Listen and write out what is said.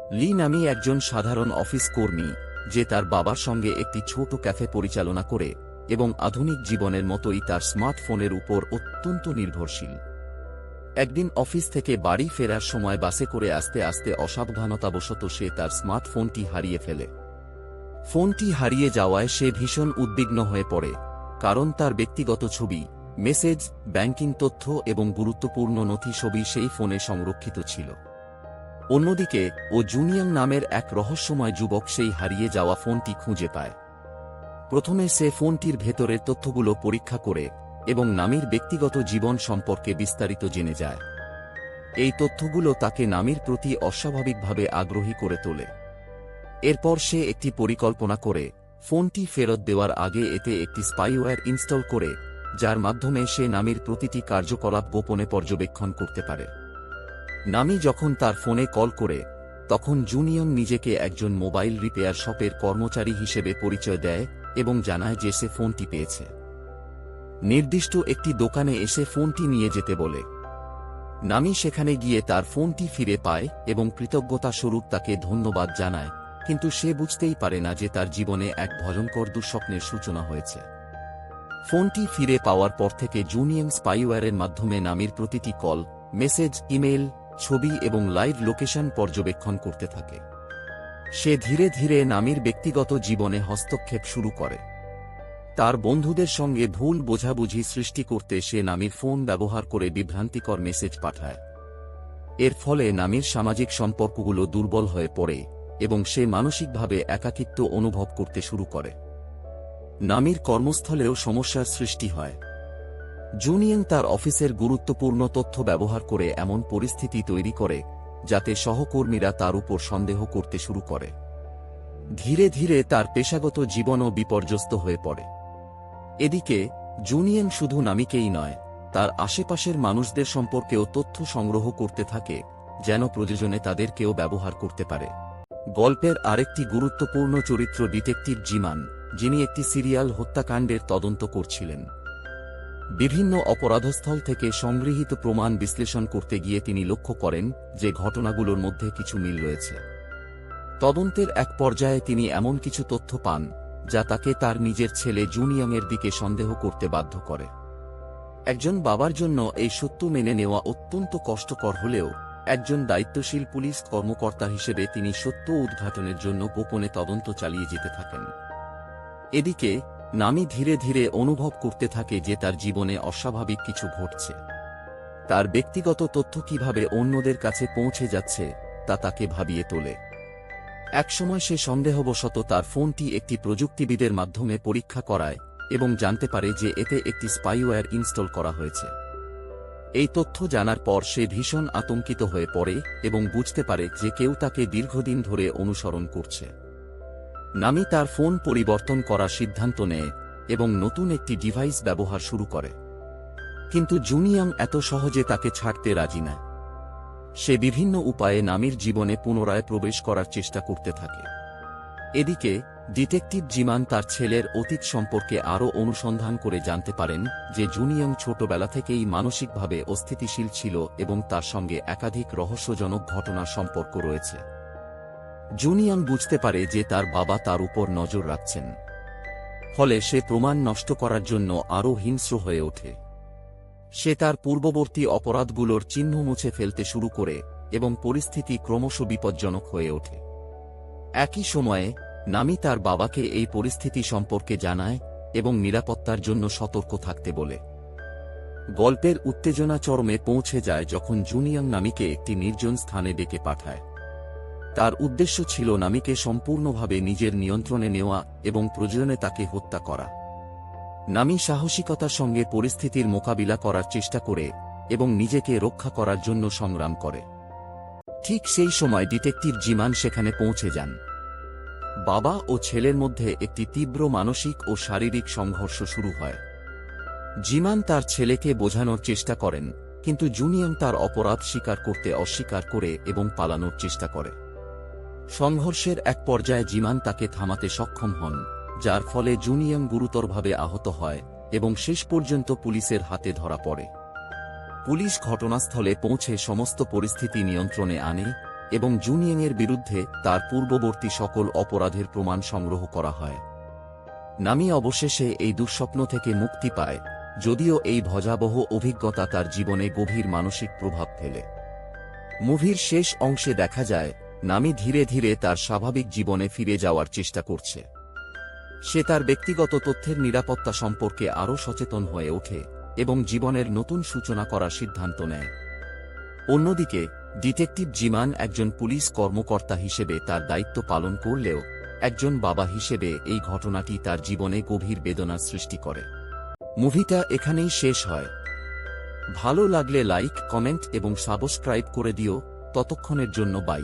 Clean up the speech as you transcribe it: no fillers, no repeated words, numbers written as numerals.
লি নামি একজন সাধারণ অফিস কর্মী যে তার বাবার সঙ্গে একটি ছোট ক্যাফে পরিচালনা করে এবং আধুনিক জীবনের মতোই তার স্মার্টফোনের উপর অত্যন্ত নির্ভরশীল। একদিন অফিস থেকে বাড়ি ফেরার সময় বাসে করে আসতে আসতে অসাবধানতাবশত সে তার স্মার্টফোনটি হারিয়ে ফেলে। ফোনটি হারিয়ে যাওয়ায় সে ভীষণ উদ্বিগ্ন হয়ে পড়ে, কারণ তার ব্যক্তিগত ছবি, মেসেজ, ব্যাংকিং তথ্য এবং গুরুত্বপূর্ণ নথি সবই সেই ফোনে সংরক্ষিত ছিল। অন্যদিকে ও জুনিয়াং নামের এক রহস্যময় যুবক সেই হারিয়ে যাওয়া ফোনটি খুঁজে পায়। প্রথমে সে ফোনটির ভেতরের তথ্যগুলো পরীক্ষা করে এবং নামির ব্যক্তিগত জীবন সম্পর্কে বিস্তারিত জেনে যায়। এই তথ্যগুলো তাকে নামির প্রতি অস্বাভাবিকভাবে আগ্রহী করে তোলে। এরপর সে একটি পরিকল্পনা করে ফোনটি ফেরত দেওয়ার আগে এতে একটি স্পাইওয়্যার ইনস্টল করে, যার মাধ্যমে সে নামির প্রতিটি কার্যকলাপ গোপনে পর্যবেক্ষণ করতে পারে। নামি যখন তার ফোনে কল করে, তখন জুনিয়ং নিজেকে একজন মোবাইল রিপেয়ার শপের কর্মচারী হিসেবে পরিচয় দেয় এবং জানায় যে সে ফোনটি পেয়েছে। নির্দিষ্ট একটি দোকানে এসে ফোনটি নিয়ে যেতে বলে। নামি সেখানে গিয়ে তার ফোনটি ফিরে পায় এবং কৃতজ্ঞতা স্বরূপ তাকে ধন্যবাদ জানায়, কিন্তু সে বুঝতেই পারে না যে তার জীবনে এক ভয়ঙ্কর দুঃস্বপ্নের সূচনা হয়েছে। ফোনটি ফিরে পাওয়ার পর থেকে জুনিয়ং স্পাইওয়্যারের মাধ্যমে নামির প্রতিটি কল, মেসেজ, ইমেল, ছবি এবং লাইভ লোকেশন পর্যবেক্ষণ করতে থাকে। সে ধীরে ধীরে নামির ব্যক্তিগত জীবনে হস্তক্ষেপ শুরু করে। তার বন্ধুদের সঙ্গে ভুল বোঝাবুঝি সৃষ্টি করতে সে নামির ফোন ব্যবহার করে বিভ্রান্তিকর মেসেজ পাঠায়। এর ফলে নামির সামাজিক সম্পর্কগুলো দুর্বল হয়ে পড়ে এবং সে মানসিকভাবে একাকিত্ব অনুভব করতে শুরু করে। নামির কর্মস্থলেও সমস্যার সৃষ্টি হয়। জুনিয়ং তার অফিসের গুরুত্বপূর্ণ তথ্য ব্যবহার করে এমন পরিস্থিতি তৈরি করে যাতে সহকর্মীরা তার উপর সন্দেহ করতে শুরু করে। ধীরে ধীরে তার পেশাগত জীবনও বিপর্যস্ত হয়ে পড়ে। এদিকে জুনিয়ং শুধু নামিকেই নয়, তার আশেপাশের মানুষদের সম্পর্কেও তথ্য সংগ্রহ করতে থাকে, যেন প্রয়োজনে তাদেরকেও ব্যবহার করতে পারে। গল্পের আরেকটি গুরুত্বপূর্ণ চরিত্র ডিটেকটিভ জিমান, যিনি একটি সিরিয়াল হত্যাকাণ্ডের তদন্ত করছিলেন। বিভিন্ন অপরাধস্থল থেকে সংগৃহীত প্রমাণ বিশ্লেষণ করতে গিয়ে তিনি লক্ষ্য করেন যে ঘটনাগুলোর মধ্যে কিছু মিল রয়েছে। তদন্তের এক পর্যায়ে তিনি এমন কিছু তথ্য পান যা তাকে তার নিজের ছেলে জুনিয়ংয়ের দিকে সন্দেহ করতে বাধ্য করে। একজন বাবার জন্য এই সত্য মেনে নেওয়া অত্যন্ত কষ্টকর হলেও একজন দায়িত্বশীল পুলিশ কর্মকর্তা হিসেবে তিনি সত্য উদ্ঘাটনের জন্য গোপনে তদন্ত চালিয়ে যেতে থাকেন। এদিকে নামি ধীরে ধীরে অনুভব করতে থাকে যে তার জীবনে অস্বাভাবিক কিছু ঘটছে। তার ব্যক্তিগত তথ্য কিভাবে অন্যদের কাছে পৌঁছে যাচ্ছে তা তাকে ভাবিয়ে তোলে। একসময় সে সন্দেহবশত তার ফোনটি একটি প্রযুক্তিবিদের মাধ্যমে পরীক্ষা করায় এবং জানতে পারে যে এতে একটি স্পাইওয়্যার ইনস্টল করা হয়েছে। এই তথ্য জানার পর সে ভীষণ আতঙ্কিত হয়ে পড়ে এবং বুঝতে পারে যে কেউ তাকে দীর্ঘদিন ধরে অনুসরণ করছে। নামি তার ফোন পরিবর্তন করার সিদ্ধান্ত নেয় এবং নতুন একটি ডিভাইস ব্যবহার শুরু করে, কিন্তু জুনিয়ং এত সহজে তাকে ছাড়তে রাজি নয়। সে বিভিন্ন উপায়ে নামির জীবনে পুনরায় প্রবেশ করার চেষ্টা করতে থাকে। এদিকে ডিটেকটিভ জিমান তার ছেলের অতীত সম্পর্কে আরও অনুসন্ধান করে জানতে পারেন যে জুনিয়ং ছোটবেলা থেকেই মানসিকভাবে অস্থিতিশীল ছিল এবং তার সঙ্গে একাধিক রহস্যজনক ঘটনার সম্পর্ক রয়েছে। জুনিয়ং বুঝতে পারে যে তার বাবা তার উপর নজর রাখছেন, ফলে সে প্রমাণ নষ্ট করার জন্য আরও হিংস্র হয়ে ওঠে। সে তার পূর্ববর্তী অপরাধগুলোর চিহ্ন মুছে ফেলতে শুরু করে এবং পরিস্থিতি ক্রমশ বিপজ্জনক হয়ে ওঠে। একই সময়ে নামি তার বাবাকে এই পরিস্থিতি সম্পর্কে জানায় এবং নিরাপত্তার জন্য সতর্ক থাকতে বলে। গল্পের উত্তেজনা চরমে পৌঁছে যায় যখন জুনিয়ং নামিকে একটি নির্জন স্থানে ডেকে পাঠায়। তার উদ্দেশ্য ছিল নামিকে সম্পূর্ণভাবে নিজের নিয়ন্ত্রণে নেওয়া এবং প্রয়োজনে তাকে হত্যা করা। নামি সাহসিকতার সঙ্গে পরিস্থিতির মোকাবিলা করার চেষ্টা করে এবং নিজেকে রক্ষা করার জন্য সংগ্রাম করে। ঠিক সেই সময় ডিটেকটিভ জিমান সেখানে পৌঁছে যান। বাবা ও ছেলের মধ্যে একটি তীব্র মানসিক ও শারীরিক সংঘর্ষ শুরু হয়। জিমান তার ছেলেকে বোঝানোর চেষ্টা করেন, কিন্তু জুনিয়ং তার অপরাধ স্বীকার করতে অস্বীকার করে এবং পালানোর চেষ্টা করে। সংঘর্ষের এক পর্যায়ে জিমান তাকে থামাতে সক্ষম হন, যার ফলে জুনিয়ং গুরুতরভাবে আহত হয় এবং শেষ পর্যন্ত পুলিশের হাতে ধরা পড়ে। পুলিশ ঘটনাস্থলে পৌঁছে সমস্ত পরিস্থিতি নিয়ন্ত্রণে আনে এবং জুনিয়েংয়ের বিরুদ্ধে তার পূর্ববর্তী সকল অপরাধের প্রমাণ সংগ্রহ করা হয়। নামি অবশেষে এই দুঃস্বপ্ন থেকে মুক্তি পায়, যদিও এই ভয়াবহ অভিজ্ঞতা তার জীবনে গভীর মানসিক প্রভাব ফেলে। মুভির শেষ অংশে দেখা যায় নামি ধীরে ধীরে তার স্বাভাবিক জীবনে ফিরে যাওয়ার চেষ্টা করছে। সে তার ব্যক্তিগত তথ্যের নিরাপত্তা সম্পর্কে আরও সচেতন হয়ে ওঠে এবং জীবনের নতুন সূচনা করার সিদ্ধান্ত নেয়। অন্যদিকে ডিটেকটিভ জিমান একজন পুলিশ কর্মকর্তা হিসেবে তার দায়িত্ব পালন করলেও একজন বাবা হিসেবে এই ঘটনাটি তার জীবনে গভীর বেদনার সৃষ্টি করে। মুভিটা এখানেই শেষ হয়। ভালো লাগলে লাইক, কমেন্ট এবং সাবস্ক্রাইব করে দিও। ততক্ষণের জন্য বাই।